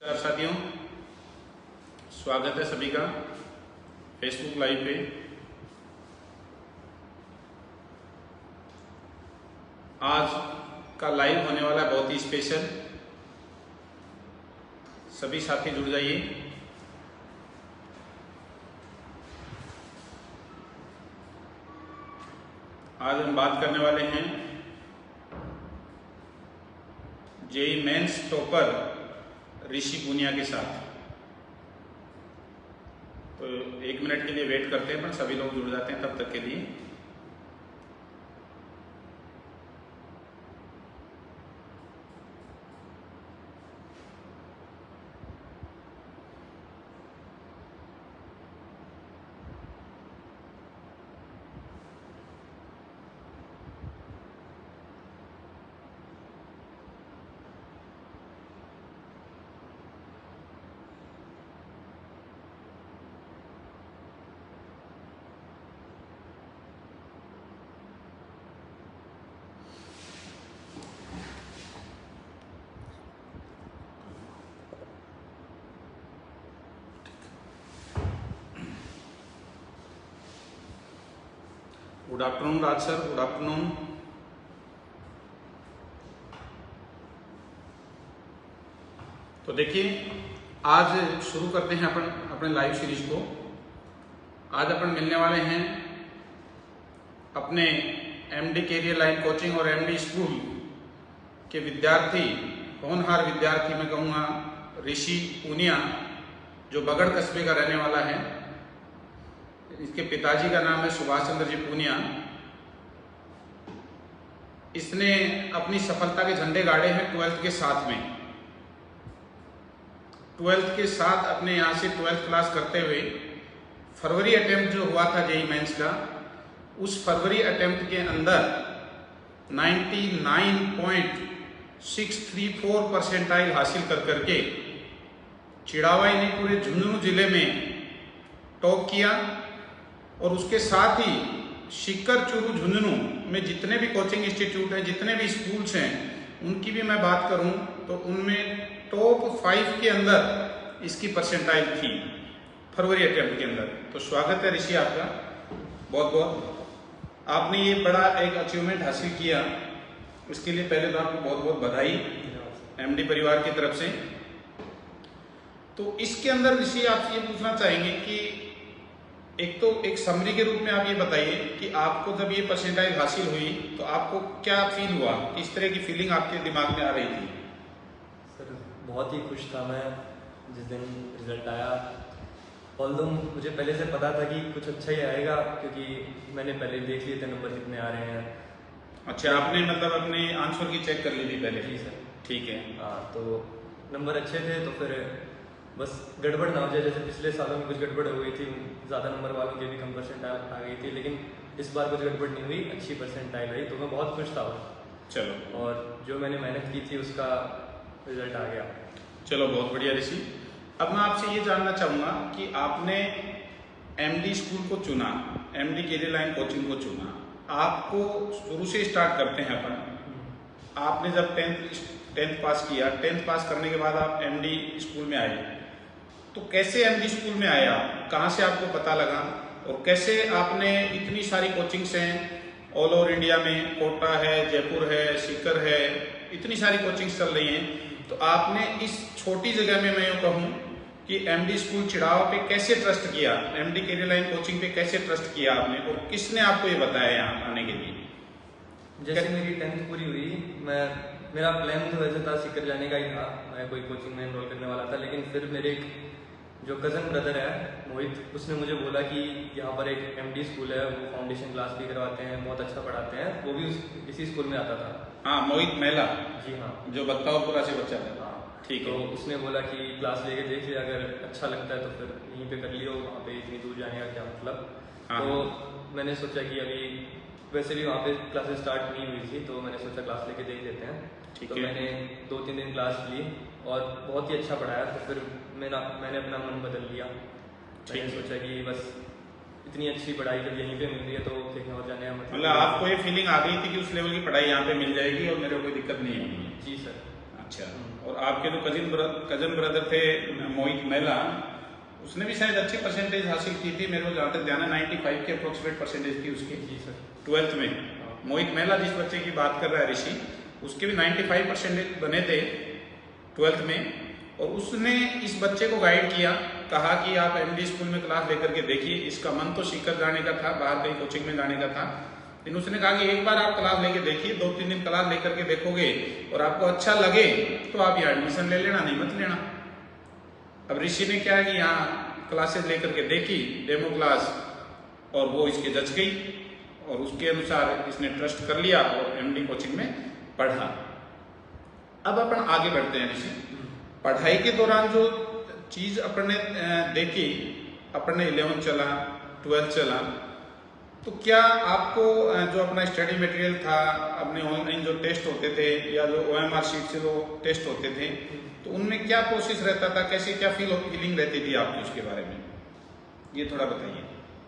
नमस्कार साथियों, स्वागत है सभी का फेसबुक लाइव पे। आज का लाइव होने वाला है बहुत ही स्पेशल। सभी साथी जुड़ जाइए। आज हम बात करने वाले हैं जेईई मेंस टॉपर ऋषि पूनिया के साथ। तो 1 मिनट के लिए वेट करते हैं, पर सभी लोग जुड़ जाते हैं तब तक के लिए। गुड आफ्टरनून राज सर, गुड आफ्टरनून। तो देखिए, आज शुरू करते हैं अपने लाइव सीरीज को। आज अपन मिलने वाले हैं अपने एमडी कैरियर लाइन कोचिंग और एमडी स्कूल के विद्यार्थी, होनहार विद्यार्थी मैं कहूँगा, ऋषि पूनिया, जो बगड़ कस्बे का रहने वाला है। इसके पिताजी का नाम है सुभाष चंद्र जी पूनिया। इसने अपनी सफलता के झंडे गाड़े हैं 12th के साथ में। 12th के साथ अपने यहाँ से 12th क्लास करते हुए फरवरी अटेम्प्ट जो हुआ था जेईई मेंस का, उस फरवरी अटेम्प्ट के अंदर 99.634 परसेंटाइल हासिल कर करके चिड़ावाई ने पूरे झुंझुनू जिले में टॉप किया। और उसके साथ ही शिकर चूरू झुंझुनू में जितने भी कोचिंग इंस्टीट्यूट हैं, जितने भी स्कूल्स हैं, उनकी भी मैं बात करूं तो उनमें टॉप 5 के अंदर इसकी परसेंटाइल थी फरवरी अटेम्प्ट के अंदर। तो स्वागत है ऋषि आपका, बहुत बहुत। आपने ये बड़ा एक अचीवमेंट हासिल किया, इसके लिए पहले तो आपको बहुत बहुत बधाई एमडी परिवार की तरफ से। तो इसके अंदर ऋषि आपसे ये पूछना चाहेंगे कि एक समरी के रूप में आप ये बताइए कि आपको जब ये परसेंटाइल हासिल हुई तो आपको क्या फील हुआ, किस तरह की फीलिंग आपके दिमाग में आ रही थी? सर बहुत ही खुश था मैं जिस दिन रिजल्ट आया। ऑल्दो मुझे पहले से पता था कि कुछ अच्छा ही आएगा, क्योंकि मैंने पहले देख लिए थे नंबर कितने आ रहे हैं। अच्छा, आपने मतलब अपने आंसर की चेक कर ली थी पहले? जी सर। ठीक है। हाँ, तो नंबर अच्छे थे, तो फिर बस गड़बड़ ना हो जाए। जैसे पिछले सालों में कुछ गड़बड़ हो गई थी, ज़्यादा नंबर वालों के भी कम परसेंटाइल आ गई थी, लेकिन इस बार कुछ गड़बड़ नहीं हुई, अच्छी परसेंटाइल आई, तो मैं बहुत खुश था। चलो, और जो मैंने मेहनत की थी उसका रिजल्ट आ गया। चलो बहुत बढ़िया ऋषि। अब मैं आपसे ये जानना चाहूँगा कि आपने एमडी स्कूल को चुना, एमडी कैरियर लाइन कोचिंग को चुना। आपको शुरू से स्टार्ट करते हैं अपन। आपने जब 10th पास किया, 10th पास करने के बाद आप एमडी स्कूल में आए, तो कैसे एमडी स्कूल में आया, कहाँ से आपको पता लगा, और कैसे आपने इतनी सारी कोचिंग्स हैं ऑल ओवर इंडिया में, कोटा है, जयपुर है, सीकर है, इतनी सारी कोचिंग्स चल रही हैं, तो आपने इस छोटी जगह में, मैं यूँ कहूँ कि एमडी स्कूल चिड़ावा पे कैसे ट्रस्ट किया, एमडी कैरियर लाइन कोचिंग पे कैसे ट्रस्ट किया आपने, और किसने आपको ये बताया यहाँ आने के लिए? जैसे मेरी 10th पूरी हुई, मेरा प्लान तो वैसे था सीकर जाने का ही था, मैं कोई कोचिंग में एनरोल करने वाला था। लेकिन फिर मेरे एक जो कज़न ब्रदर है मोहित, उसने मुझे बोला कि यहाँ पर एक एमडी स्कूल है, वो फाउंडेशन क्लास भी करवाते हैं, बहुत अच्छा पढ़ाते हैं। वो भी इसी स्कूल में आता था। हाँ, मोहित महिला। जी हाँ, जो बख्तावरपुरा से बच्चा था। हाँ ठीक है। तो उसने बोला कि क्लास लेके देख लिया, अगर अच्छा लगता है तो फिर यहीं पे कर लियो, वहाँ पे इतनी दूर जाने का क्या मतलब। हाँ। तो मैंने सोचा कि अभी वैसे भी वहाँ पे क्लासेस स्टार्ट नहीं हुई थी, तो मैंने सोचा क्लास लेके देख लेते हैं। तो मैंने 2-3 दिन क्लास ली और बहुत ही अच्छा पढ़ाया। तो फिर मैंने अपना मन बदल लिया। मैंने सोचा कि बस इतनी अच्छी पढ़ाई जब यहीं पे मिल रही है तो कहीं और जाने का मतलब आपको ये फीलिंग आ गई थी कि उस लेवल की पढ़ाई यहाँ पे मिल जाएगी और मेरे को कोई दिक्कत नहीं होगी? जी सर। अच्छा, और आपके जो कजन ब्रदर थे मोहित मेहला, उसने भी शायद अच्छी परसेंटेज हासिल की थी, मेरे को जहाँ तक ध्यान है 95 के अप्रोक्सीमेट परसेंटेज थी उसकी। जी सर। 12th में मोहित मेहला जिस बच्चे की बात कर रहा है ऋषि, उसके भी 95 परसेंटेज बने थे 12th में, और उसने इस बच्चे को गाइड किया, कहा कि आप एमडी स्कूल में क्लास लेकर के देखिए। इसका मन तो सीकर जाने का था, बाहर कहीं कोचिंग में जाने का था, लेकिन उसने कहा कि एक बार आप क्लास लेके देखिए, 2-3 दिन क्लास लेकर के देखोगे और आपको अच्छा लगे तो आप यहाँ एडमिशन ले लेना, नहीं मत लेना। अब ऋषि ने क्या है कि यहाँ क्लासेस लेकर के देखी, डेमो क्लास, और वो इसके जच गई और उसके अनुसार इसने ट्रस्ट कर लिया और एमडी कोचिंग में पढ़ा। अब अपन आगे बढ़ते हैं ऋषि। पढ़ाई के दौरान जो चीज अपन ने देखी, अपन ने 11th चला, 12th चला, तो क्या आपको जो अपना स्टडी मटेरियल था, अपने ऑनलाइन जो टेस्ट होते थे या जो OMR शीट से जो टेस्ट होते थे, तो उनमें क्या प्रोसेस रहता था, कैसे क्या फीलिंग रहती थी आपकी उसके बारे में, ये थोड़ा बताइए।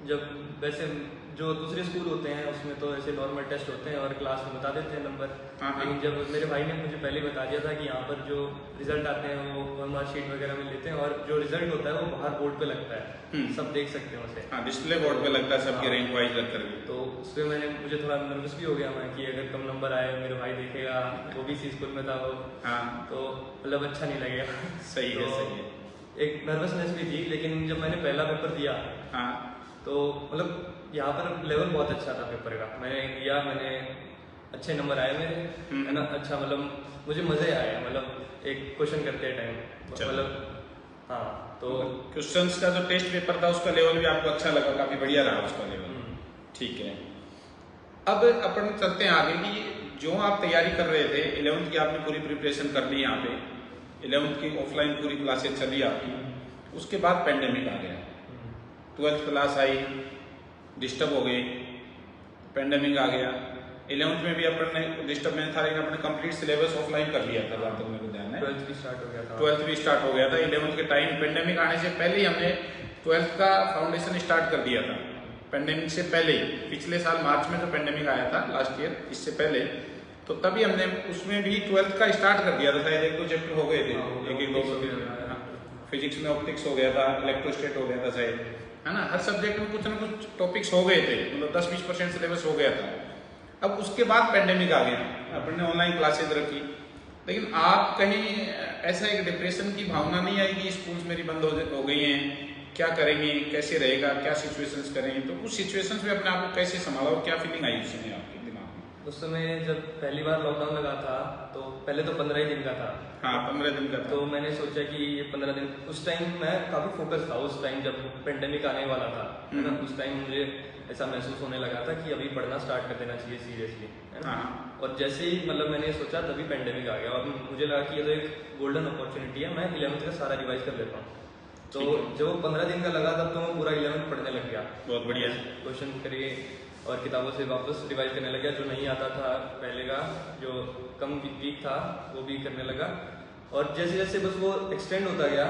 जब वैसे जो दूसरे स्कूल होते हैं उसमें तो ऐसे नॉर्मल टेस्ट होते हैं और क्लास में बता देते हैं नंबर, लेकिन जब मेरे भाई ने मुझे पहले बता दिया था कि यहाँ पर जो रिजल्ट आते हैं वो OMR शीट वगैरह में लेते हैं और जो रिजल्ट होता है वो बाहर बोर्ड पे लगता है, सब देख सकते हैं उसे। डिस्प्ले बोर्ड पे लगता है सबके रैंक वाइज रख करके। तो उस पर मुझे थोड़ा नर्वस भी हो गया मैं कि अगर कम नंबर आए, मेरे भाई देखेगा, वो भी इसी स्कूल में था वो, तो मतलब अच्छा नहीं लगेगा। सही है, सही है। एक नर्वसनेस भी थी, लेकिन जब मैंने पहला पेपर दिया तो मतलब यहाँ पर लेवल बहुत अच्छा था पेपर का, मैंने दिया, मैंने अच्छे नंबर आए मेरे, है ना। अच्छा, मतलब मुझे मजे आया, मतलब एक क्वेश्चन करते टाइम, मतलब हाँ, तो क्वेश्चंस का जो टेस्ट पेपर था उसका लेवल भी आपको अच्छा लगा, काफी बढ़िया रहा उसका लेवल। ठीक है, अब अपन चलते हैं आगे कि जो आप तैयारी कर रहे थे 11th की, आपने पूरी प्रिपरेशन कर ली यहाँ पे, 11th की ऑफलाइन पूरी क्लासेस चली आपकी, उसके बाद पेंडेमिक आ गया, 12th क्लास आई, डिस्टर्ब हो गई, पेंडेमिक आ गया। 11th में भी अपन ने डिस्टर्बेंस था, लेकिन अपने कंप्लीट सिलेबस ऑफलाइन कर लिया था, जहाँ तक मेरे को ध्यान है। 12th भी स्टार्ट हो गया था। 12th भी स्टार्ट हो गया था 11th के टाइम। पेंडेमिक आने से पहले ही हमने 12th का फाउंडेशन स्टार्ट कर दिया था, पेंडेमिक से पहले। पिछले साल मार्च में तो पेंडेमिक आया था लास्ट ईयर, इससे पहले, तो तभी हमने उसमें भी 12th का स्टार्ट कर दिया था। शायद 1-2 चैप्टर हो गए थे, एक-एक 2 फिजिक्स में ऑप्टिक्स हो गया था, इलेक्ट्रोस्टेट हो गया था शायद, है ना। हर सब्जेक्ट में कुछ ना कुछ टॉपिक्स हो गए थे, मतलब 10-20% सिलेबस हो गया था। अब उसके बाद पेंडेमिक आ गया, अपन ने ऑनलाइन क्लासेज रखी, लेकिन आप कहीं ऐसा एक डिप्रेशन की भावना नहीं आई कि स्कूल्स मेरी बंद हो गई हैं, क्या करेंगे, कैसे रहेगा, क्या सिचुएशंस करेंगे, तो कुछ सिचुएशंस में अपने आप को कैसे संभाला और क्या फीलिंग आई उस समय आपके दिमाग में? उस समय जब पहली बार लॉकडाउन लगा था तो पहले तो 15 ही दिन का था। हाँ, 15 दिन का था। तो मैंने सोचा कि ये 15 दिन, उस टाइम मैं काफी फोकस था, उस टाइम जब पेंडेमिक आने वाला था, है ना। उस टाइम मुझे ऐसा महसूस होने लगा था कि अभी पढ़ना स्टार्ट कर देना चाहिए सीरियसली, है ना। और जैसे ही मतलब मैंने सोचा तभी पेंडेमिक आ गया और मुझे लगा कि ये तो एक गोल्डन अपॉर्चुनिटी है, मैं 11th का सारा रिवाइज कर लेता हूँ। तो जब 15 दिन का लगा तब तो मैं पूरा 11th पढ़ने लग गया। बहुत बढ़िया। क्वेश्चन करिए और किताबों से वापस रिवाइज करने लगा, जो नहीं आता था पहले का, जो कम वीक था वो भी करने लगा। और जैसे जैसे बस वो एक्सटेंड होता गया,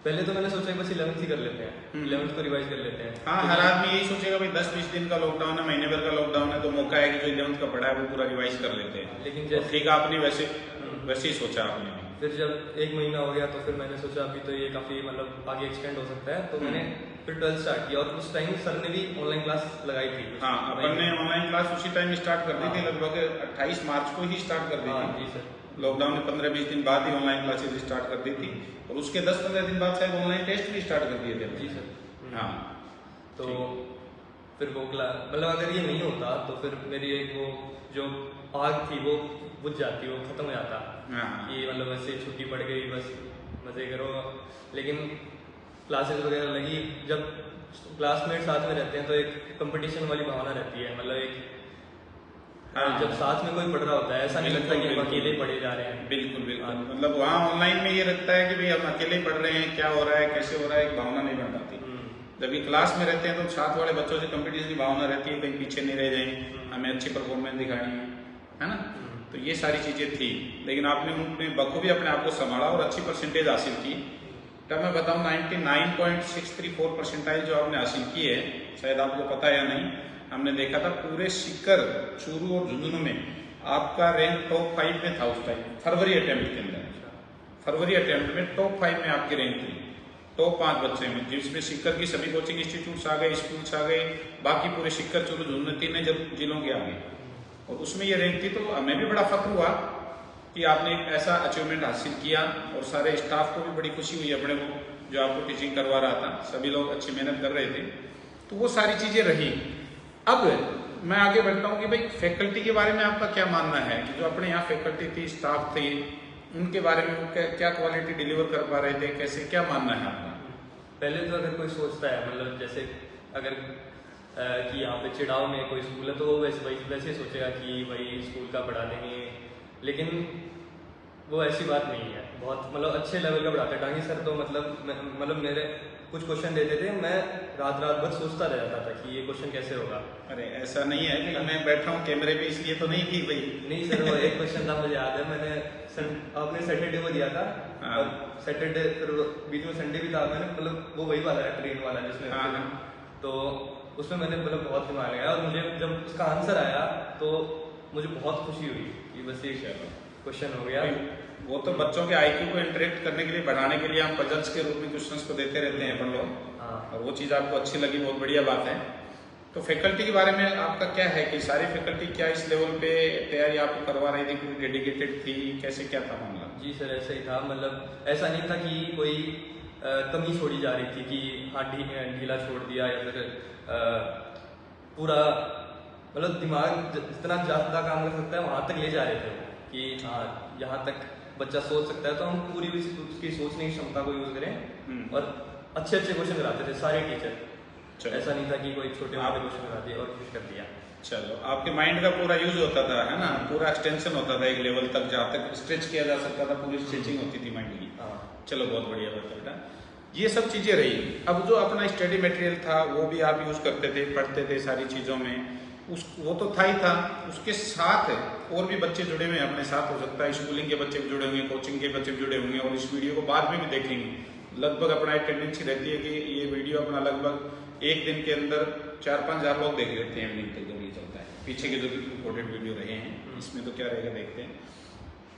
पहले तो मैंने सोचा कि बस 11th ही कर लेते हैं, 11th को रिवाइज कर लेते हैं। हाँ, हर आदमी यही सोचेगा भाई 10-20 दिन का लॉकडाउन है, महीने भर का लॉकडाउन है, तो मौका है कि जो 11th का पढ़ा है वो पूरा रिवाइज कर लेते हैं। लेकिन जैसे ठीक, आपने वैसे ही सोचा आपने। फिर जब 1 महीना हो गया तो फिर मैंने सोचा अभी तो ये काफी मतलब आगे एक्सटेंड हो सकता है, तो मैंने फिर 12th स्टार्ट किया। और उस टाइम सर ने भी ऑनलाइन क्लास लगाई थी। हाँ, अपन ने ऑनलाइन क्लास उसी टाइम स्टार्ट कर दी थी, लगभग 28 मार्च को ही स्टार्ट कर दी थी। जी सर। लॉकडाउन ने 15-20 दिन बाद ही ऑनलाइन क्लासेस स्टार्ट कर दी थी, और उसके 10-15 दिन बाद शायद ऑनलाइन टेस्ट भी स्टार्ट कर दिए थे। जी सर। हाँ, तो फिर वो क्लास, मतलब अगर ये नहीं होता तो फिर मेरी एक वो जो आग थी वो बुझ जाती, वो खत्म हो जाता कि मतलब ऐसे छुट्टी पड़ गई, बस मजे करो। लेकिन क्लासेस वगैरह लगी, जब क्लासमेट साथ में रहते हैं तो एक कंपटीशन वाली भावना रहती है, मतलब एक जब साथ में कोई पढ़ रहा होता है ऐसा नहीं लगता कि हम अकेले पढ़े जा रहे हैं। बिल्कुल बिल्कुल, मतलब वहाँ ऑनलाइन में ये लगता है कि भाई हम अकेले पढ़ रहे हैं, क्या हो रहा है, कैसे हो रहा है, एक भावना नहीं बन पाती। जब ये क्लास में रहते हैं तो साथ वाले बच्चों से कंपटीशन की भावना रहती है, कहीं पीछे नहीं रह जाए, हमें अच्छी परफॉर्मेंस दिखानी है ना। तो ये सारी चीजें थी, लेकिन आपने उनमें बखूबी अपने आप को संभाला और अच्छी परसेंटेज हासिल की। तब मैं बताऊं 99.634 परसेंटाइल जो आपने हासिल की है, शायद आपको पता है या नहीं, हमने देखा था पूरे सीकर, चूरू और झुंझुनू में आपका रैंक टॉप 5 में था उस टाइम, फरवरी अटेम्प्ट के अंदर। फरवरी अटेम्प्ट में टॉप 5 में आपकी रैंक थी, टॉप 5 बच्चे में, जिसमें सिक्कर की सभी कोचिंग इंस्टीट्यूट्स आ गए, स्कूल्स आ गए, बाकी पूरे सिक्कर चुरू झुंझुनू 3 जिलों के आ गए, और उसमें ये रैंक थी। तो हमें भी बड़ा फख्र हुआ कि आपने एक ऐसा अचीवमेंट हासिल किया, और सारे स्टाफ को भी बड़ी खुशी हुई अपने को, जो आपको टीचिंग करवा रहा था, सभी लोग अच्छी मेहनत कर रहे थे। तो वो सारी चीजें रही। अब मैं आगे बढ़ता हूँ कि भाई फैकल्टी के बारे में आपका क्या मानना है, कि जो अपने यहाँ फैकल्टी थी, स्टाफ थे, उनके बारे में वो क्या क्वालिटी डिलीवर कर पा रहे थे, कैसे, क्या मानना है आपका? पहले तो अगर कोई सोचता है, मतलब जैसे अगर कि यहाँ पे चिड़ाव में कोई स्कूल है तो वो वैसे सोचेगा कि भाई स्कूल का पढ़ा देंगे, लेकिन वो ऐसी बात नहीं है। बहुत मतलब अच्छे लेवल का पढ़ाते हैं टांगी सर। तो मतलब मेरे कुछ क्वेश्चन देते थे, मैं रात भर सोचता रह जाता था कि ये क्वेश्चन कैसे होगा। अरे ऐसा नहीं है कि मैं बैठ रहा हूँ कैमरे पे इसलिए तो नहीं थी भाई। नहीं सर, वो एक क्वेश्चन था मुझे याद है, मैंने आपने सैटरडे को दिया था, और सैटरडे फिर बीच में संडे भी था, मैंने मतलब वो वही वाला है ट्रेन वाला जिसमें, तो उसमें मैंने मतलब बहुत दिमाग लगाया, और मुझे जब उसका आंसर आया तो मुझे बहुत खुशी हुई कि बस ये क्वेश्चन हो गया। वो तो बच्चों के आईक्यू को इंटरेक्ट करने के लिए, बढ़ाने के लिए हम पजल्स के रूप में क्वेश्चंस को देते रहते हैं अपन लोग, और वो चीज़ आपको अच्छी लगी, बहुत बढ़िया बात है। तो फैकल्टी के बारे में आपका क्या है कि सारी फैकल्टी क्या इस लेवल पे तैयारी आपको करवा रही थी, पूरी डेडिकेटेड थी, कैसे क्या था मामला? जी सर, ऐसा ही था। मतलब ऐसा नहीं था कि कोई कमी छोड़ी जा रही थी कि हाँ ढीला छोड़ दिया, या फिर पूरा मतलब दिमाग जितना ज़्यादा काम कर सकता है वहाँ तक ले जा रहे थे कि हाँ यहाँ तक बच्चा सोच सकता है, तो हम पूरी भी उसकी सोचने की क्षमता को यूज़ करें, और अच्छे क्वेश्चन कराते थे सारे टीचर। ऐसा नहीं था कि कोई छोटे मोटे क्वेश्चन करा दिए और कुछ कर दिया। चलो, आपके माइंड का पूरा यूज होता था, है ना, पूरा एक्सटेंशन होता था एक लेवल तक, जहाँ तक स्ट्रेच किया जा सकता था, पूरी स्ट्रेचिंग होती थी माइंड की। चलो, बहुत बढ़िया बात बेटा। ये सब चीजें रही। अब जो अपना स्टडी मटेरियल था वो भी आप यूज करते थे, पढ़ते थे सारी चीजों में, वो तो था ही था। उसके साथ और भी बच्चे जुड़े हुए हैं अपने साथ, हो सकता है स्कूलिंग के बच्चे भी जुड़े हुए हैं, कोचिंग के बच्चे भी जुड़े हुए हैं, और इस वीडियो को बाद में भी देखेंगे। लगभग अपना एक टेंडेंसी रहती है कि ये वीडियो अपना लगभग एक दिन के अंदर 4-5 हज़ार लोग देख लेते हैं इवनिंग तक, जब ये चलता है। पीछे के जो रिपोर्टेड वीडियो रहे हैं, इसमें तो क्या रहेगा देखते हैं।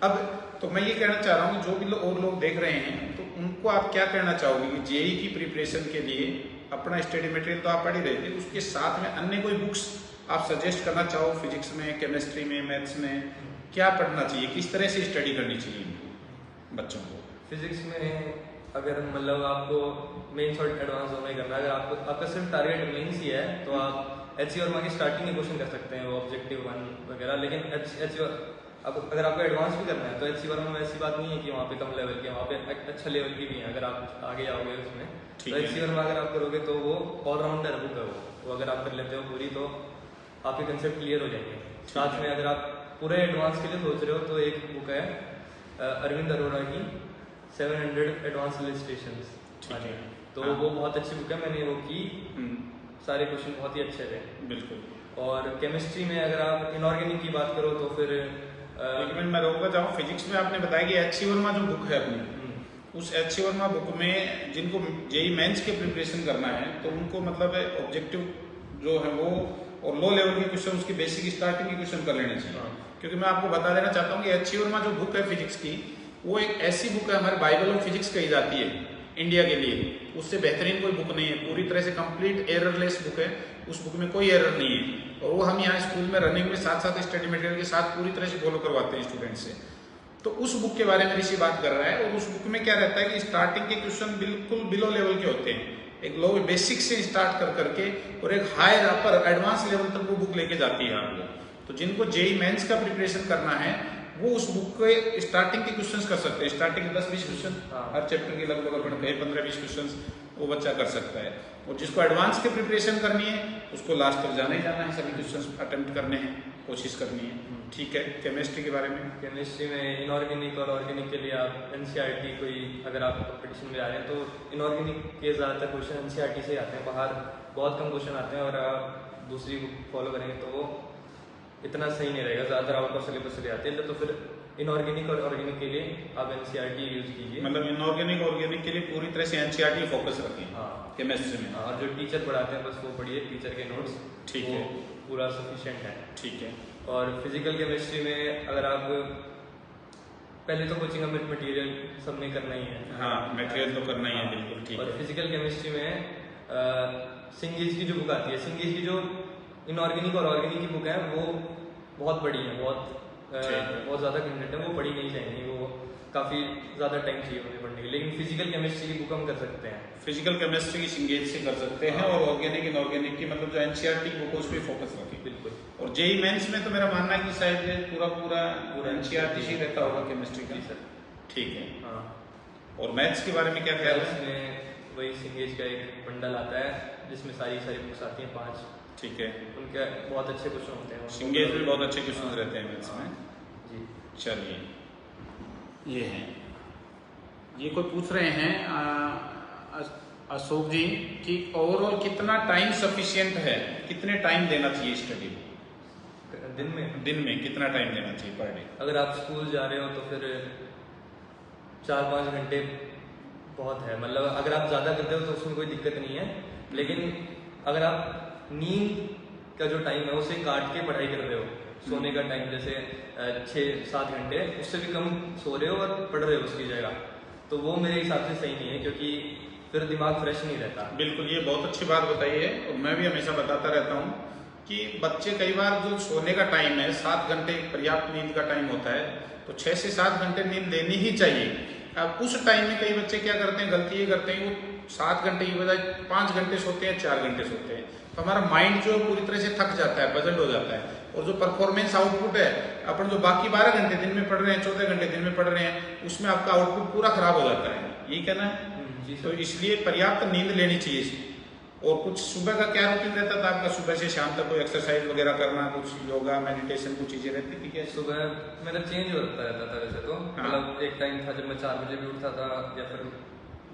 अब तो मैं ये कहना चाह रहा हूँ, जो भी और लोग देख रहे हैं, तो उनको आप क्या कहना चाहोगे कि जेई की प्रिपरेशन के लिए अपना स्टडी मटेरियल तो आप पढ़ ही रहे थे, उसके साथ में अन्य कोई बुक्स आप सजेस्ट करना चाहो? फिजिक्स में, केमिस्ट्री में, मैथ्स में क्या पढ़ना चाहिए, किस तरह से स्टडी करनी चाहिए इनको बच्चों को? फिजिक्स में अगर मतलब आपको मेन्स और एडवांस दोनों ही करना है, अगर आपका सिर्फ टारगेट मेन्स ही है तो आप एचसी वर्मा की स्टार्टिंग के क्वेश्चन कर सकते हैं, वो ऑब्जेक्टिव 1 वगैरह। लेकिन अगर आपको एडवांस भी करना है तो एचसी वर्मा में ऐसी बात नहीं है कि वहाँ पे कम लेवल के, वहाँ पे अच्छा लेवल की भी है। अगर आप आगे आओगे उसमें तो एचसी वर्मा अगर आप करोगे तो वो ऑलराउंडर बुक है वो अगर आप कर लेते हो पूरी, तो आपके कंसेप्ट क्लियर हो जाएंगे। साथ में अगर आप पूरे एडवांस के लिए सोच रहे हो तो एक बुक है अरविंद अरोड़ा की 700 एडवांस इलस्ट्रेशंस, तो वो बहुत अच्छी बुक है, मैंने वो की। सारे क्वेश्चन बहुत ही अच्छे थे। बिल्कुल। और केमिस्ट्री में अगर आप इनऑर्गेनिक की बात करो तो फिर एक मिनट मैं रोकना चाहूँ। फिजिक्स में आपने बताया कि एच सी वर्मा जो बुक है अपनी, उस एच सी वर्मा बुक में जिनको जेई मेंस के प्रिपरेशन करना है तो उनको मतलब ऑब्जेक्टिव जो है वो और लो लेवल के क्वेश्चन, उसकी बेसिक स्टार्टिंग के क्वेश्चन कर लेने चाहिए। क्योंकि मैं आपको बता देना चाहता हूँ कि एच सी वर्मा जो बुक है फिजिक्स की, वो एक ऐसी बुक है, हमारे बाइबल ऑफ फिजिक्स कही जाती है इंडिया के लिए। उससे बेहतरीन कोई बुक नहीं है, पूरी तरह से कंप्लीट एररलेस बुक है। उस बुक में कोई एरर नहीं है, और वो हम यहाँ स्कूल में रनिंग में साथ साथ स्टडी मटेरियल के साथ पूरी तरह से फॉलो करवाते हैं स्टूडेंट से। तो उस बुक के बारे में ऋषि बात कर रहा है, और उस बुक में क्या रहता है कि स्टार्टिंग के क्वेश्चन बिल्कुल बिलो लेवल के होते हैं, एक लो बेसिक से स्टार्ट कर करके और एक हायर अपर एडवांस लेवल तक वो बुक लेके जाती है आपको। तो जिनको जेई मेंस का प्रिपरेशन करना है वो उस बुक के स्टार्टिंग के क्वेश्चंस कर सकते हैं। स्टार्टिंग के 10-20 क्वेश्चन हर चैप्टर के लगभग अपन 15-20 क्वेश्चंस वो बच्चा कर सकता है। और जिसको एडवांस की प्रिपरेशन करनी है उसको लास्ट तक जाना ही जाना है, सभी क्वेश्चंस अटेम्प्ट करने हैं, कोशिश करनी है। ठीक है, केमिस्ट्री के बारे में? केमिस्ट्री में इनऑर्गेनिक और ऑर्गेनिक के लिए आप एनसीईआरटी कोई अगर आप कॉम्पिटिशन में आ रहे हैं तो इनऑर्गेनिक के ज़्यादातर क्वेश्चन एनसीईआरटी से आते हैं, बाहर बहुत कम क्वेश्चन आते हैं। और आप दूसरी बुक फॉलो करेंगे तो वो इतना सही नहीं रहेगा, ज़्यादातर आउट ऑफ सिलेबस से आते हैं। तो फिर इनऑर्गेनिक और ऑर्गेनिक के लिए आप एनसीईआरटी यूज कीजिए। मतलब इनऑर्गेनिक ऑर्गेनिक के लिए पूरी तरह से एनसीईआरटी फोकस रखें। हाँ, केमिस्ट्री में। और जो टीचर पढ़ाते हैं बस वो पढ़िए, टीचर के नोट्स। ठीक है, पूरा सफिशिएंट है। ठीक है। और फिजिकल केमिस्ट्री में अगर आप पहले तो कोचिंग का मटेरियल सब में करना ही है। हाँ, मटेरियल तो करना ही है, बिल्कुल ठीक है। और फिजिकल केमिस्ट्री में सिंगेज की जो बुक आती है, सिंगेज की जो इनऑर्गेनिक और ऑर्गेनिक की बुक है वो बहुत बड़ी है, बहुत ज़्यादा कंटेंट है, वो पढ़ी नहीं जाएंगी, वो काफ़ी ज़्यादा टाइम चाहिए उन्हें पढ़ने के लिए। लेकिन फिजिकल केमिस्ट्री की बुक हम कर सकते हैं, फिजिकल केमिस्ट्री की सिंगेज से कर सकते हैं। और ऑर्गेनिक इनऑर्गेनिक की मतलब जो एनसीईआरटी बुक है उस पर फोकस रखें। बिल्कुल। और जेई मेंस में तो मेरा मानना है कि शायद पूरा एनसीईआरटी से रहता होगा केमिस्ट्री का। सर ठीक है। हाँ। और मैथ्स के बारे में क्या ख्याल है? उसमें वही सिंगेज का एक बंडल आता है जिसमें सारी बुक्स आती हैं 5। ठीक है। उनके बहुत अच्छे क्वेश्चन होते हैं, सिंगेज में बहुत अच्छे क्वेश्चन रहते हैं मैथ्स में जी। चलिए, ये है, ये कोई पूछ रहे हैं अशोक जी कि ओवरऑल कितना टाइम सफिशिएंट है, कितने टाइम देना चाहिए स्टडी को? दिन में कितना टाइम देना चाहिए पर डे? अगर आप स्कूल जा रहे हो तो फिर 4-5 घंटे बहुत है। मतलब अगर आप ज़्यादा करते हो तो उसमें कोई दिक्कत नहीं है, लेकिन अगर आप नींद का जो टाइम है उसे काट के पढ़ाई कर रहे हो, सोने का टाइम जैसे 6-7 घंटे, उससे भी कम सो रहे हो और पढ़ रहे हो उसकी जगह, तो वो मेरे हिसाब से सही नहीं है, क्योंकि फिर दिमाग फ्रेश नहीं रहता। बिल्कुल, ये बहुत अच्छी बात बताई है। और मैं भी हमेशा बताता रहता हूँ कि बच्चे कई बार जो सोने का टाइम है 7 घंटे पर्याप्त नींद का टाइम होता है, तो 6 से 7 घंटे नींद लेनी ही चाहिए। अब उस टाइम में कई बच्चे क्या करते हैं, गलती ये करते हैं, वो 7 घंटे की बजाय 5 घंटे सोते हैं, 4 घंटे सोते हैं, तो हमारा माइंड जो पूरी तरह से थक जाता है, बजल्ड हो जाता है। और जो परफॉर्मेंस आउटपुट है अपन जो बाकी 12 घंटे दिन में पढ़ रहे हैं, 14 घंटे दिन में पढ़ रहे हैं, उसमें आपका आउटपुट पूरा खराब हो जाता है। यही कहना है? तो इसलिए पर्याप्त नींद लेनी चाहिए। और कुछ सुबह का क्या रूटीन रहता था आपका? सुबह से शाम तक कोई एक्सरसाइज वगैरह करना, कुछ योगा मेडिटेशन, कुछ चीजें रहती थी क्या? सुबह मेरा चेंज होता रहता था वैसे तो। हाँ। मतलब एक टाइम था जब मैं 4 बजे भी उठता था या फिर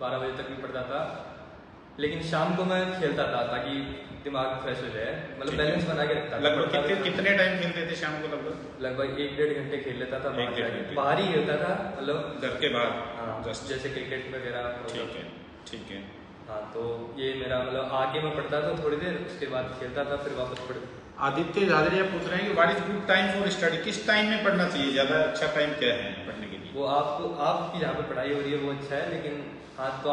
12 बजे तक भी पढ़ता था, लेकिन शाम को मैं खेलता था ताकि दिमाग फ्रेश हो जाए, मतलब बैलेंस बना के रखता था। लगभग कितने टाइम खेलते थे शाम को? लगभग 1-1.5 घंटे खेल लेता था, बाहर ही खेलता था, मतलब घर के बाहर। हाँ, जैसे क्रिकेट वगैरह। ठीक है, ठीक है। हाँ, तो ये मेरा मतलब आके मैं पढ़ता था थोड़ी देर, उसके बाद खेलता था, फिर वापस पढ़। आदित्य झादरिया पूछ रहे हैं कि what is good time for study? किस टाइम में पढ़ना चाहिए? ज्यादा अच्छा टाइम क्या है पढ़ने के लिए? वो आपकी जहाँ पे पढ़ाई हो रही है वो अच्छा है, लेकिन हाँ तो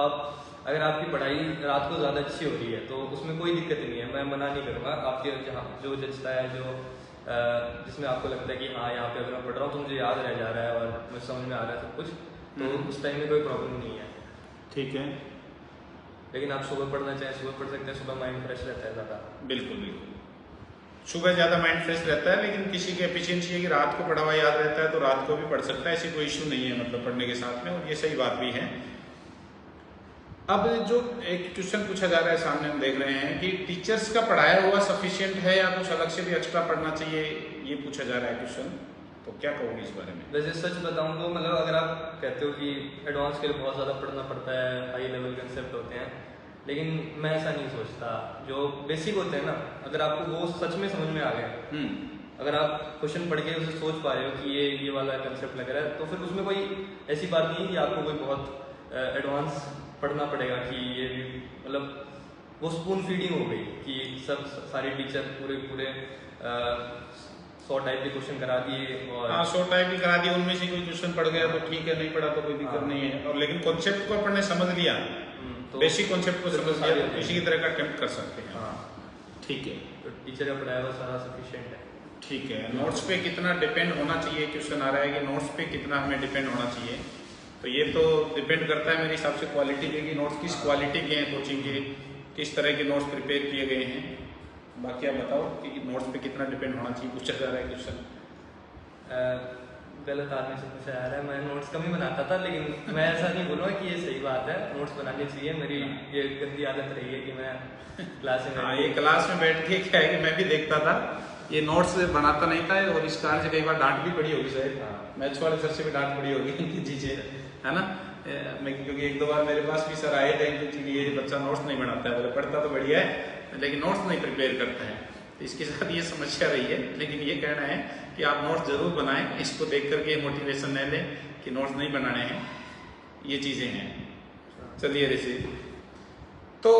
अगर आपकी पढ़ाई रात को ज़्यादा अच्छी हो रही है तो उसमें कोई दिक्कत नहीं है, मैं मना नहीं करूँगा। आपके जहाँ जो जचता है, जो जिसमें आपको लगता है कि हाँ यहाँ पे अगर मैं पढ़ रहा हूँ तो मुझे याद रह जा रहा है और मुझे समझ में आ रहा है सब कुछ, तो उस टाइम में कोई प्रॉब्लम नहीं है। ठीक है। लेकिन आप सुबह पढ़ना चाहें सुबह पढ़ सकते हैं, सुबह माइंड फ्रेश रहता है ज़्यादा। बिल्कुल बिल्कुल, सुबह ज़्यादा माइंड फ्रेश रहता है, लेकिन किसी की एफिशिएंसी है कि रात को पढ़ा हुआ याद रहता है तो रात को भी पढ़ सकता है, ऐसी कोई इशू नहीं है मतलब पढ़ने के साथ में, और ये सही बात भी है। अब जो एक क्वेश्चन पूछा जा रहा है सामने हम देख रहे हैं कि टीचर्स का पढ़ाया हुआ सफिशिएंट है या कुछ अलग से भी एक्स्ट्रा पढ़ना चाहिए, ये पूछा जा रहा है क्वेश्चन, तो क्या कहोगे इस बारे में? वैसे सच बताऊं तो मतलब अगर आप कहते हो कि एडवांस के लिए बहुत ज़्यादा पढ़ना पड़ता है, हाई लेवल कंसेप्ट होते हैं, लेकिन मैं ऐसा नहीं सोचता। जो बेसिक होते हैं ना, अगर आपको वो सच में समझ में आ गया, अगर आप क्वेश्चन पढ़ के उसे सोच पा रहे हो कि ये वाला कंसेप्ट लग रहा है, तो फिर उसमें कोई ऐसी बात नहीं है कि आपको कोई बहुत एडवांस पढ़ना पड़ेगा कि ये भी मतलब वो स्पून फीडिंग हो गई कि सब सारे टीचर पूरे 100 टाइप के क्वेश्चन करा दिए और 100 टाइप भी करा दिए, उनमें से कोई क्वेश्चन पढ़ गया तो ठीक है, नहीं पढ़ा तो कोई दिक्कत नहीं है। और लेकिन कॉन्सेप्ट को अपन ने समझ लिया, तो बेसिक कॉन्सेप्ट को समझ लिया तो किसी की तरह का अटेम्प्ट कर सकते हैं। हाँ ठीक है, तो टीचर का पढ़ाया हुआ सारा सफिशिएंट है। ठीक है। नोट्स पे कितना डिपेंड होना चाहिए, क्वेश्चन आ रहा है कि नोट्स पे कितना हमें डिपेंड होना चाहिए, तो ये तो डिपेंड करता है मेरे हिसाब से क्वालिटी पे कि नोट्स किस क्वालिटी के हैं, कोचिंग के किस तरह के नोट्स प्रिपेयर किए गए हैं। बाकी आप बताओ कि नोट्स पे कितना डिपेंड होना चाहिए, पूछा जा रहा है क्वेश्चन। गलत आदमी से पूछा जा रहा है, मैं नोट्स कम ही बनाता था, लेकिन मैं ऐसा नहीं बोलूँगा कि ये सही बात है, नोट्स बनाने चाहिए। मेरी ये गंदी आदत रही है कि मैं क्लास में ये क्लास में बैठ के क्या है कि मैं भी देखता था, ये नोट्स बनाता नहीं था और इस कारण से कई बार डांट भी पड़ी होगी शायद, मैथ्स वाले सर से भी डांट पड़ी होगी इनकी चीजें, है ना। मैं क्योंकि 1-2 बार मेरे पास भी सर आए थे कि ये बच्चा नोट्स नहीं बनाता है, बोले पढ़ता तो बढ़िया है लेकिन नोट्स नहीं प्रिपेयर करता है, तो इसके साथ ये समस्या रही है। लेकिन ये कहना है कि आप नोट्स जरूर बनाएं, इसको देख करके मोटिवेशन न लें कि नोट्स नहीं बनाने हैं, ये चीज़ें हैं। चलिए ऋषि, तो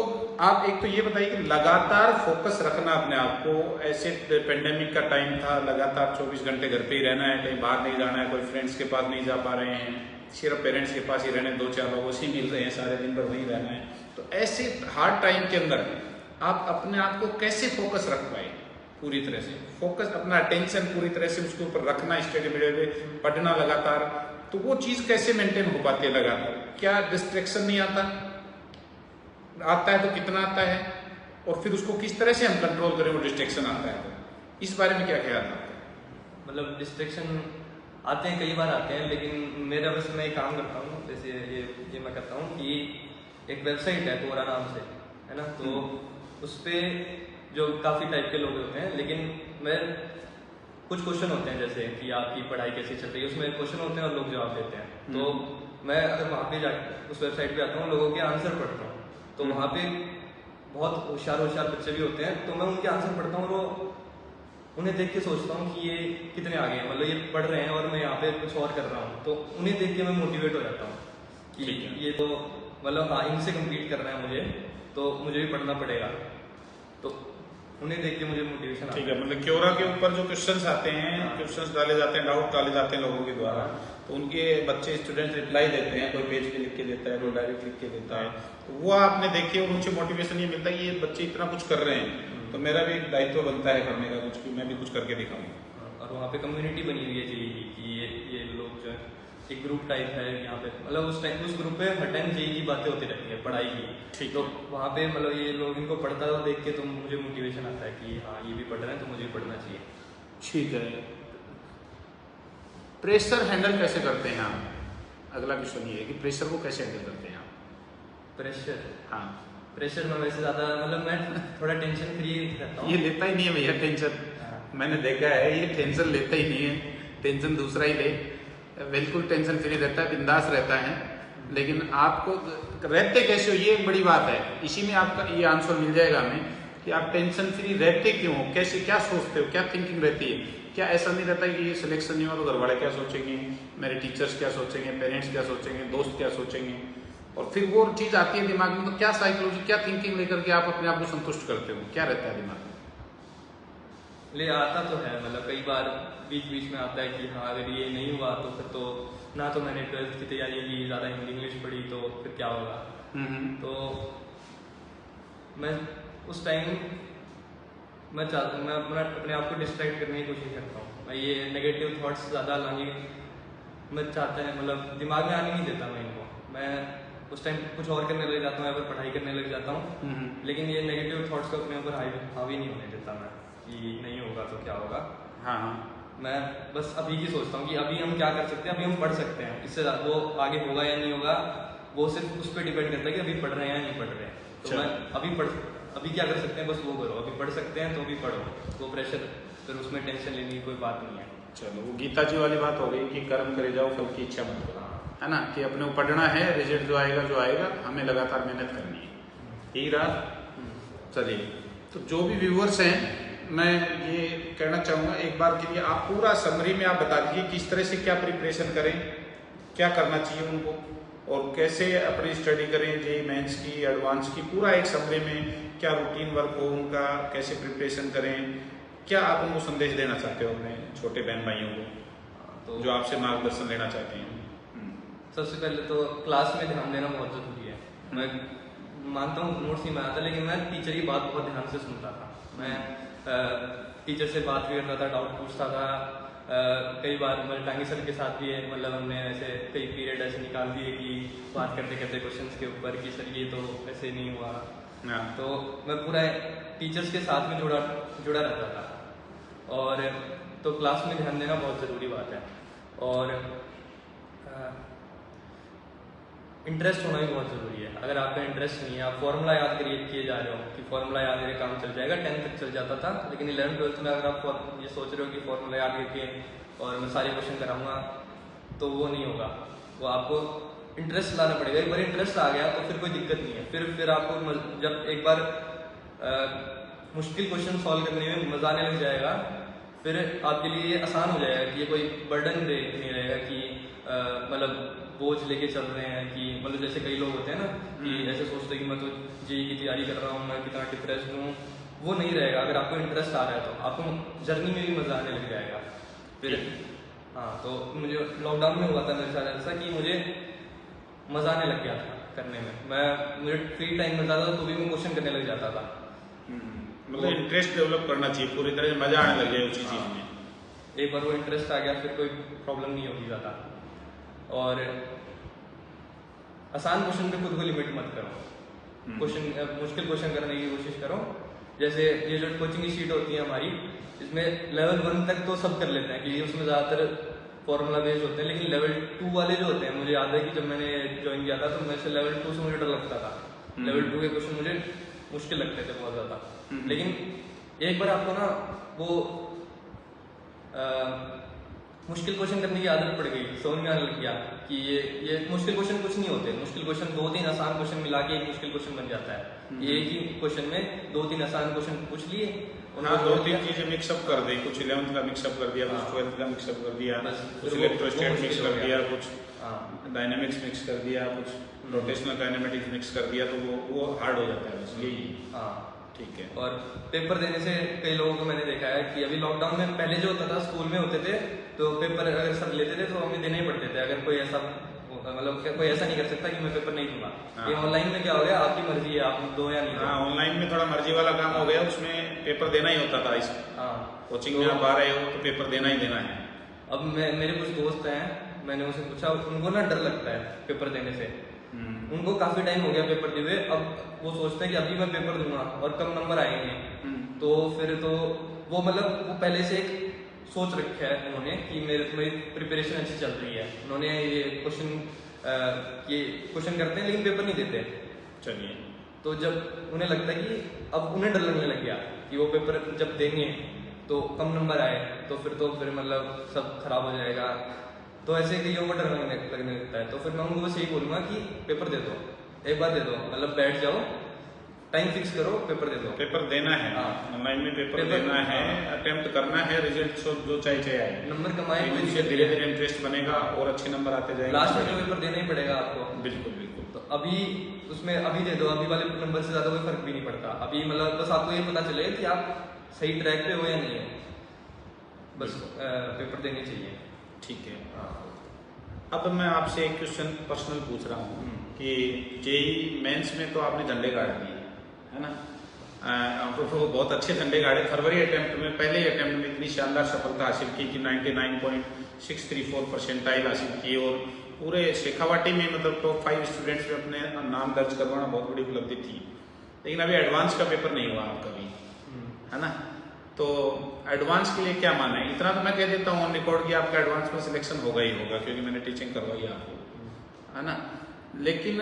आप एक तो ये बताइए कि लगातार फोकस रखना अपने आप को, ऐसे पेंडेमिक का टाइम था, लगातार 24 घंटे घर पे ही रहना है, कहीं बाहर नहीं जाना है, कोई फ्रेंड्स के पास नहीं जा पा रहे हैं, सिर्फ पेरेंट्स के पास ही रहने, 2-4 लोगों से मिल रहे हैं, सारे दिन भर वहीं रहना है। तो ऐसे हार्ड टाइम के अंदर आप अपने आप को कैसे फोकस रख पाए? पूरी तरह से फोकस, अपना अटेंशन पूरी तरह से उसके ऊपर रखना, स्टडी में पढ़ना लगातार, तो वो चीज़ कैसे मेंटेन हो पाती है लगातार? क्या डिस्ट्रैक्शन नहीं आता? आता है तो कितना आता है, और फिर उसको किस तरह से हम कंट्रोल करें वो डिस्ट्रैक्शन आता है तो? इस बारे में क्या ख्याल है? मतलब डिस्ट्रैक्शन आते हैं, कई बार आते हैं, लेकिन मेरा बस मैं एक काम करता हूँ, जैसे ये मैं करता हूँ कि एक वेबसाइट है कोरा नाम से, है ना, तो उस पर जो काफ़ी टाइप के लोग होते हैं, लेकिन मैं कुछ क्वेश्चन होते हैं जैसे कि आपकी पढ़ाई कैसी चल रही है, उसमें क्वेश्चन होते हैं और लोग जवाब देते हैं। तो मैं अगर वहाँ पे उस वेबसाइट पे आता हूँ, लोगों के आंसर पढ़ता हूँ, तो वहाँ पे बहुत होशियार बच्चे भी होते हैं, तो मैं उनके आंसर पढ़ता हूँ और उन्हें देख के सोचता हूँ कि ये कितने आगे हैं, मतलब ये पढ़ रहे हैं और मैं यहाँ पे कुछ और कर रहा हूँ, तो उन्हें देख के मैं मोटिवेट हो जाता हूँ कि ये तो मतलब हाँ, इनसे कम्पीट करना है मुझे, तो मुझे भी पढ़ना पड़ेगा, तो उन्हें देख के मुझे मोटिवेशन आता है। ठीक है, मतलब क्योरा के ऊपर जो क्वेश्चंस आते हैं, क्वेश्चंस डाले जाते हैं, डाउट डाले जाते हैं लोगों के द्वारा, तो उनके बच्चे स्टूडेंट रिप्लाई देते हैं, कोई पेज पे लिख के देता है, कोई डायरेक्ट लिख के देता है, तो वो आपने देखिए और उनसे मोटिवेशन ये मिलता है कि ये बच्चे इतना कुछ कर रहे हैं, तो मेरा भी एक दायित्व बनता है करने का कुछ, मैं भी कुछ करके दिखाऊंगा। और वहाँ पे कम्युनिटी बनी हुई है जेईई की, ये लोग जो है एक ग्रुप टाइप है यहाँ पे, मतलब उस ग्रुप पे हर टाइम जेईई की बातें होती रहती है पढ़ाई की। ठीक, तो वहाँ पे मतलब ये लोग इनको पढ़ता हुआ देख के तो मुझे मोटिवेशन आता है कि हाँ ये भी पढ़ रहे हैं तो मुझे भी पढ़ना चाहिए। ठीक है। प्रेशर हैंडल कैसे करते हैं आप? अगला क्वेश्चन ये है कि प्रेशर को कैसे हैंडल करते हैं आप? प्रेशर, हाँ, प्रेशर में वैसे ज़्यादा मतलब मैं थोड़ा टेंशन फ्री रहता हूँ। ये लेता ही नहीं है भैया टेंशन, मैंने देखा है, ये टेंशन लेता ही नहीं है, टेंशन दूसरा ही ले, बिल्कुल टेंशन फ्री रहता है, बिंदास रहता है। लेकिन आपको रहते कैसे हो, ये एक बड़ी बात है, इसी में आपका ये आंसर मिल जाएगा हमें कि आप टेंशन फ्री रहते क्यों हो, कैसे, क्या सोचते हो, क्या थिंकिंग रहती है? क्या ऐसा नहीं रहता कि ये सिलेक्शन नहीं हुआ तो घर वाले क्या सोचेंगे, मेरे टीचर्स क्या सोचेंगे, पेरेंट्स क्या सोचेंगे, दोस्त क्या सोचेंगे, और फिर वो चीज़ आती है दिमाग में, तो क्या साइकोलॉजी, क्या थिंकिंग लेकर के आप अपने आप को संतुष्ट करते हो, क्या रहता है दिमाग में? ले आता तो है, मतलब कई बार बीच बीच में आता है कि हाँ अगर ये नहीं हुआ तो फिर तो ना, तो मैंने 12th की तैयारी की, ज़्यादा हिंदी इंग्लिश पढ़ी, तो फिर क्या होगा। तो मैं उस टाइम मैं अपने आप को डिस्ट्रैक्ट करने की कोशिश करता हूँ, मैं ये नेगेटिव थॉट्स ज़्यादा लाने मैं चाहता है, मतलब दिमाग में आने नहीं देता मैं इनको, मैं उस टाइम कुछ और करने लग जाता हूँ या फिर पढ़ाई करने लग जाता हूँ, लेकिन ये नेगेटिव थॉट्स को अपने ऊपर हावी नहीं होने देता मैं कि नहीं होगा तो क्या होगा। हाँ, मैं बस अभी की सोचता हूँ कि अभी हम क्या कर सकते हैं, अभी हम पढ़ सकते हैं, इससे वो आगे होगा या नहीं होगा वो सिर्फ उस पर डिपेंड करता है कि अभी पढ़ रहे हैं या नहीं पढ़ रहे हैं। तो मैं अभी क्या कर सकते हैं बस वो करो, अभी पढ़ सकते हैं तो अभी पढ़ो, वो प्रेशर फिर उसमें टेंशन लेने की कोई बात नहीं है। चलो, वो गीता जी वाली बात हो गई कि कर्म करे जाओ फल की इच्छा मत करो, है ना, कि अपने को पढ़ना है, रिजल्ट जो आएगा हमें लगातार मेहनत करनी है। यही रहा। चलिए, तो जो भी व्यूअर्स हैं, मैं ये कहना चाहूँगा एक बार के लिए आप पूरा समरी में आप बता दीजिए किस तरह से क्या प्रिपरेशन करें, क्या करना चाहिए उनको, और कैसे अपनी स्टडी करें, जेईई मेंस की, एडवांस की, पूरा एक समरी में क्या रूटीन वर्क हो उनका, कैसे प्रिपरेशन करें, क्या आप उनको संदेश देना चाहते हो अपने छोटे बहन भाइयों को तो जो आपसे मार्गदर्शन लेना चाहते हैं? सबसे पहले तो क्लास में ध्यान देना बहुत ज़रूरी है। मैं मानता हूँ नोट्स नहीं बनाता, लेकिन मैं टीचर की बात बहुत ध्यान से सुनता था, मैं टीचर से बात भी करता था, डाउट पूछता था, कई बार मतलब टांगी सर के साथ भी है, मतलब हमने ऐसे कई पीरियड ऐसे निकाल दिए कि बात करते करते क्वेश्चंस के ऊपर कि सर ये तो ऐसे नहीं हुआ। तो मैं पूरा टीचर्स के साथ में जुड़ा रहता था, और तो क्लास में ध्यान देना बहुत ज़रूरी बात है, और इंटरेस्ट होना भी बहुत ज़रूरी है। अगर आपका इंटरेस्ट नहीं है, आप फॉर्मूला याद किए जा रहे हो कि फॉर्मूला याद करके काम चल जाएगा, 10th तक चल जाता था, लेकिन 11th-12th में अगर आप ये सोच रहे हो कि फॉर्मूला याद करके और मैं सारे क्वेश्चन कराऊंगा तो वो नहीं होगा, वो आपको इंटरेस्ट लाना पड़ेगा। एक बार इंटरेस्ट आ गया तो फिर कोई दिक्कत नहीं है, फिर आपको जब एक बार मुश्किल क्वेश्चन सॉल्व करने में मज़ा आने लग जाएगा, फिर आपके लिए आसान हो जाएगा कि ये कोई बर्डन नहीं रहेगा कि मतलब बोझ लेके चल रहे हैं कि मतलब जैसे कई लोग होते हैं ना कि ऐसे सोचते हैं कि मैं तो जेईई की तैयारी कर रहा हूँ, मैं कितना डिप्रेस्ड हूँ, वो नहीं रहेगा। अगर आपको इंटरेस्ट आ रहा है तो आपको जर्नी में भी मज़ा आने लग जाएगा फिर। हाँ, तो मुझे लॉकडाउन में हुआ था मेरे साथ ऐसा कि मुझे मज़ा आने लग गया था करने में। मुझे फ्री टाइम मिलता था तो भी मैं क्वेश्चन करने लग जाता था। मतलब इंटरेस्ट डेवलप करना चाहिए, पूरी तरह से मजा आने लग जाए उसी चीज में। एक बार वो इंटरेस्ट आ गया फिर कोई प्रॉब्लम नहीं होगी ज़्यादा। और आसान क्वेश्चन पे खुद को लिमिट मत करो, मुश्किल क्वेश्चन करने की कोशिश करो। जैसे ये जो कोचिंग की शीट होती है हमारी, इसमें लेवल 1 तक तो सब कर लेते हैं कि उसमें ज़्यादातर फॉर्मूला बेस्ड होते हैं, लेकिन लेवल 2 वाले जो होते हैं, मुझे याद है कि जब मैंने ज्वाइन किया था तो मेरे से लेवल 2 से मुझे डर लगता था। लेवल 2 के क्वेश्चन मुझे मुश्किल लगते थे बहुत ज़्यादा। लेकिन एक बार आपको ना वो मुश्किल क्वेश्चन करने की आदत पड़ गई, समझ में आने लग गया कि ये मुश्किल क्वेश्चन कुछ नहीं होते। मुश्किल क्वेश्चन 2-3 आसान क्वेश्चन मिला के एक मुश्किल क्वेश्चन बन जाता है। एक ही क्वेश्चन में 2-3 आसान क्वेश्चन पूछ लिए, हाँ, 2-3 चीजें मिक्सअप कर दी, कुछ 11th का मिक्सअप कर दिया, कुछ 12th का मिक्सअप कर दिया, कुछ इलेक्ट्रोस्टैट मिक्स कर दिया, कुछ डायनामिक्स मिक्स कर दिया, कुछ रोटेशनल काइनेमेटिक्स मिक्स कर दिया, तो वो हार्ड हो जाता है बस यही। हाँ, ठीक है। और पेपर देने से कई लोगों को मैंने देखा है कि अभी लॉकडाउन में पहले जो होता था, स्कूल में होते थे तो पेपर अगर सब लेते थे तो हमें देने ही पड़ते थे। अगर कोई ऐसा मतलब कोई ऐसा नहीं कर सकता कि मैं पेपर नहीं दूंगा। ये ऑनलाइन में क्या हो गया, आपकी मर्जी है, आप दो या नहीं दो। हाँ, ऑनलाइन में थोड़ा मर्जी वाला काम हो गया, उसमें पेपर देना ही होता था। इस कोचिंग में आप आ रहे हो तो पेपर देना ही देना है। अब मेरे कुछ दोस्त हैं, मैंने उनसे पूछा, उनको ना डर लगता है पेपर देने से। उनको काफी टाइम हो गया पेपर दिए, अब वो सोचते हैं कि अभी मैं पेपर दूंगा और कम नंबर आएंगे, तो फिर तो वो मतलब वो पहले से एक सोच रखा है उन्होंने कि मेरी प्रिपरेशन अच्छी चल रही है। उन्होंने ये क्वेश्चन करते हैं लेकिन पेपर नहीं देते। चलिए, तो जब उन्हें लगता है कि अब उन्हें डर लगने लग गया कि वो पेपर जब देंगे तो कम नंबर आए तो फिर मतलब सब खराब हो जाएगा, तो ऐसे कईयों को डर लगने लगता है। तो फिर मैं उनको बस यही बोलूंगा कि पेपर दे दो, एक बार दे दो, मतलब बैठ जाओ, टाइम फिक्स करो, पेपर दे दो। पेपर देना है, ऑनलाइन में पेपर देना है, अटेम्प्ट करना है, रिजल्ट जो चाहिए आए, नंबर कमाए, धीरे धीरे इंटरेस्ट बनेगा और अच्छे नंबर आते जाएंगे। लास्ट में तो पेपर देना ही पड़ेगा आपको। बिल्कुल बिल्कुल। तो अभी उसमें अभी दे दो, अभी वाले नंबर से ज्यादा कोई फर्क भी नहीं पड़ता। अभी मतलब बस आपको ये पता चले कि आप सही ट्रैक पे हो या नहीं है, बस पेपर देने चाहिए। ठीक है। अब मैं आपसे एक क्वेश्चन पर्सनल पूछ रहा हूँ कि जेईई मेंस में तो आपने झंडे गाड़ दिए है ना, तो बहुत अच्छे झंडे गाड़े। फरवरी अटेम्प्ट में, पहले अटेम्प्ट में इतनी शानदार सफलता हासिल की कि 99.634 परसेंटाइल हासिल की और पूरे शेखावाटी में मतलब टॉप 5 स्टूडेंट्स में अपने नाम दर्ज करवाना बहुत बड़ी उपलब्धि थी। लेकिन अभी एडवांस का पेपर नहीं हुआ आपका भी, है ना, तो एडवांस के लिए क्या माना है? इतना तो मैं कह देता हूँ ऑन रिकॉर्ड कि आपका एडवांस में सिलेक्शन होगा ही होगा, क्योंकि मैंने टीचिंग करवाई आपको, है ना। लेकिन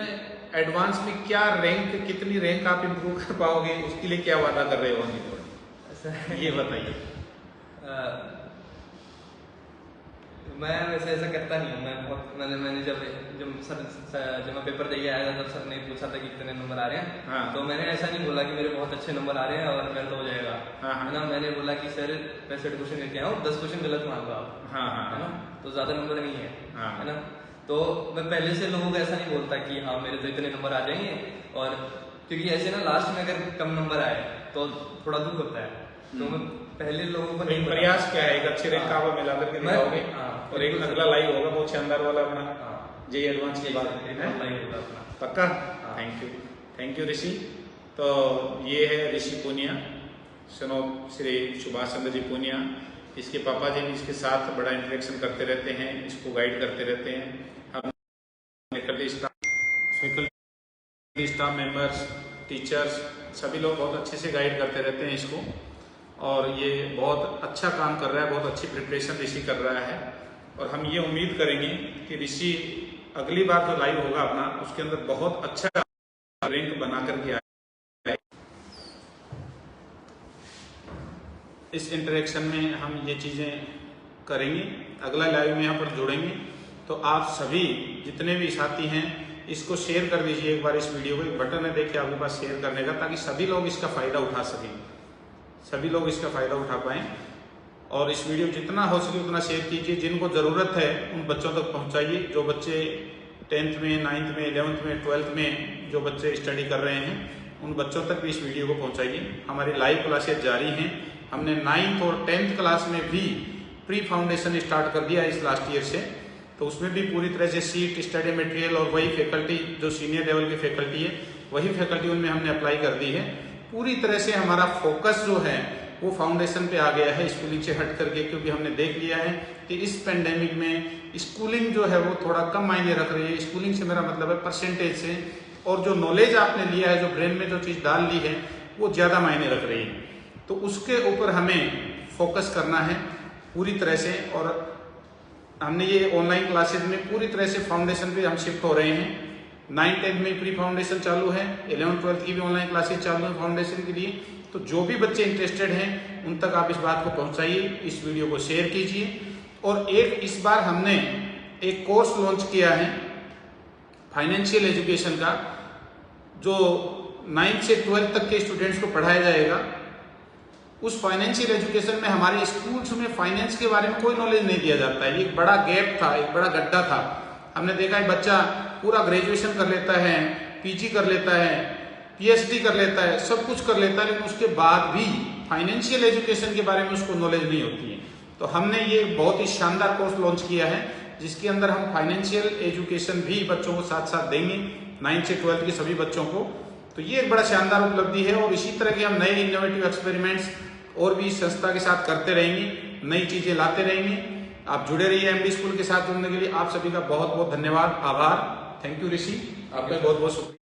एडवांस में क्या रैंक, कितनी रैंक आप इम्प्रूव कर पाओगे, उसके लिए क्या वादा कर रहे हो ऑन रिकॉर्ड, ये बताइए। मैं वैसे ऐसा करता नहीं हूँ। मैं बहुत मैंने जब मैं पेपर दे आया था तब सर ने पूछा था कि कितने नंबर आ रहे हैं। हाँ। तो मैंने ऐसा नहीं बोला कि मेरे बहुत अच्छे नंबर आ रहे हैं और मेरा तो हो जाएगा, हाँ। है ना। मैंने बोला कि सर 65 क्वेश्चन करके आया हूँ, 10 क्वेश्चन गलत मान लो आप, हाँ, है ना, तो ज्यादा नंबर नहीं है, हाँ। है ना। तो मैं पहले से लोगों को ऐसा नहीं बोलता कि हाँ मेरे तो इतने नंबर आ जाएंगे, और क्योंकि ऐसे ना लास्ट में अगर कम नंबर आए तो थोड़ा दुख होता है। तो मैं पहले लोगों को नहीं, प्रयास क्या है, एक अच्छे रैंक का आप मिला करके दिखाओगे और एक अगला लाइव होगा बहुत शानदार वाला अपना जेईई एडवांस के बाद, पक्का। थैंक यू ऋषि। तो ये है ऋषि पूनिया, सन ऑफ श्री सुभाष चंद्र जी पूनिया। इसके पापा जी भी इसके साथ बड़ा इंटरेक्शन करते रहते हैं, इसको गाइड करते रहते हैं। हम फैकल्टी स्टाफ मेंबर्स, टीचर्स, सभी लोग बहुत अच्छे से गाइड करते रहते हैं इसको, और ये बहुत अच्छा काम कर रहा है, बहुत अच्छी प्रिपरेशन ऋषि कर रहा है। और हम ये उम्मीद करेंगे कि ऋषि अगली बार जो लाइव होगा अपना, उसके अंदर बहुत अच्छा रैंक बना करके आए। इस इंटरेक्शन में हम ये चीज़ें करेंगे, अगला लाइव में यहाँ पर जुड़ेंगे। तो आप सभी जितने भी साथी हैं इसको शेयर कर दीजिए एक बार इस वीडियो को। एक बटन है देखिए आपके पास शेयर करने का, ताकि सभी लोग इसका फ़ायदा उठा सकें, सभी लोग इसका फ़ायदा उठा पाएँ। और इस वीडियो जितना हो सके उतना शेयर कीजिए, जिनको ज़रूरत है उन बच्चों तक पहुंचाइए। जो बच्चे 10th में, 9th में, 11th में, 12th में जो बच्चे स्टडी कर रहे हैं उन बच्चों तक भी इस वीडियो को पहुंचाइए। हमारी लाइव क्लासेस जारी हैं। हमने 9th और 10th क्लास में भी प्री फाउंडेशन स्टार्ट कर दिया इस लास्ट ईयर से, तो उसमें भी पूरी तरह से सीट, स्टडी मटेरियल और वही फैकल्टी जो सीनियर लेवल की फैकल्टी है वही फैकल्टी उनमें हमने अप्लाई कर दी है। पूरी तरह से हमारा फोकस जो है वो फाउंडेशन पे आ गया है स्कूलिंग से हट करके, क्योंकि हमने देख लिया है कि इस पेंडेमिक में स्कूलिंग जो है वो थोड़ा कम मायने रख रही है। स्कूलिंग से मेरा मतलब है परसेंटेज से, और जो नॉलेज आपने लिया है, जो ब्रेन में जो चीज़ डाल ली है वो ज़्यादा मायने रख रही है। तो उसके ऊपर हमें फोकस करना है पूरी तरह से। और हमने ये ऑनलाइन क्लासेज में पूरी तरह से फाउंडेशन पे हम शिफ्ट हो रहे हैं। 9th-10th में प्री फाउंडेशन चालू है, 11th-12th की भी ऑनलाइन क्लासेज चालू है फाउंडेशन के लिए। तो जो भी बच्चे इंटरेस्टेड हैं उन तक आप इस बात को पहुंचाइए, इस वीडियो को शेयर कीजिए। और इस बार हमने एक कोर्स लॉन्च किया है फाइनेंशियल एजुकेशन का, जो 9th से 12th तक के स्टूडेंट्स को पढ़ाया जाएगा। उस फाइनेंशियल एजुकेशन में हमारे स्कूल्स में फाइनेंस के बारे में कोई नॉलेज नहीं दिया जाता है। ये एक बड़ा गैप था, एक बड़ा गड्ढा था। हमने देखा है बच्चा पूरा ग्रेजुएशन कर लेता है, पीजी कर लेता है, पीएचडी कर लेता है, सब कुछ कर लेता है, लेकिन उसके बाद भी फाइनेंशियल एजुकेशन के बारे में उसको नॉलेज नहीं होती है। तो हमने ये बहुत ही शानदार कोर्स लॉन्च किया है जिसके अंदर हम फाइनेंशियल एजुकेशन भी बच्चों को साथ साथ देंगे, 9th से 12th के सभी बच्चों को। तो ये एक बड़ा शानदार उपलब्धि है। और इसी तरह के हम नए इनोवेटिव एक्सपेरिमेंट्स और भी संस्था के साथ करते रहेंगे, नई चीजें लाते रहेंगे। आप जुड़े रहिए एमडी स्कूल के साथ। जुड़ने के लिए आप सभी का बहुत बहुत धन्यवाद, आभार। थैंक यू ऋषि, आपका बहुत बहुत शुक्रिया।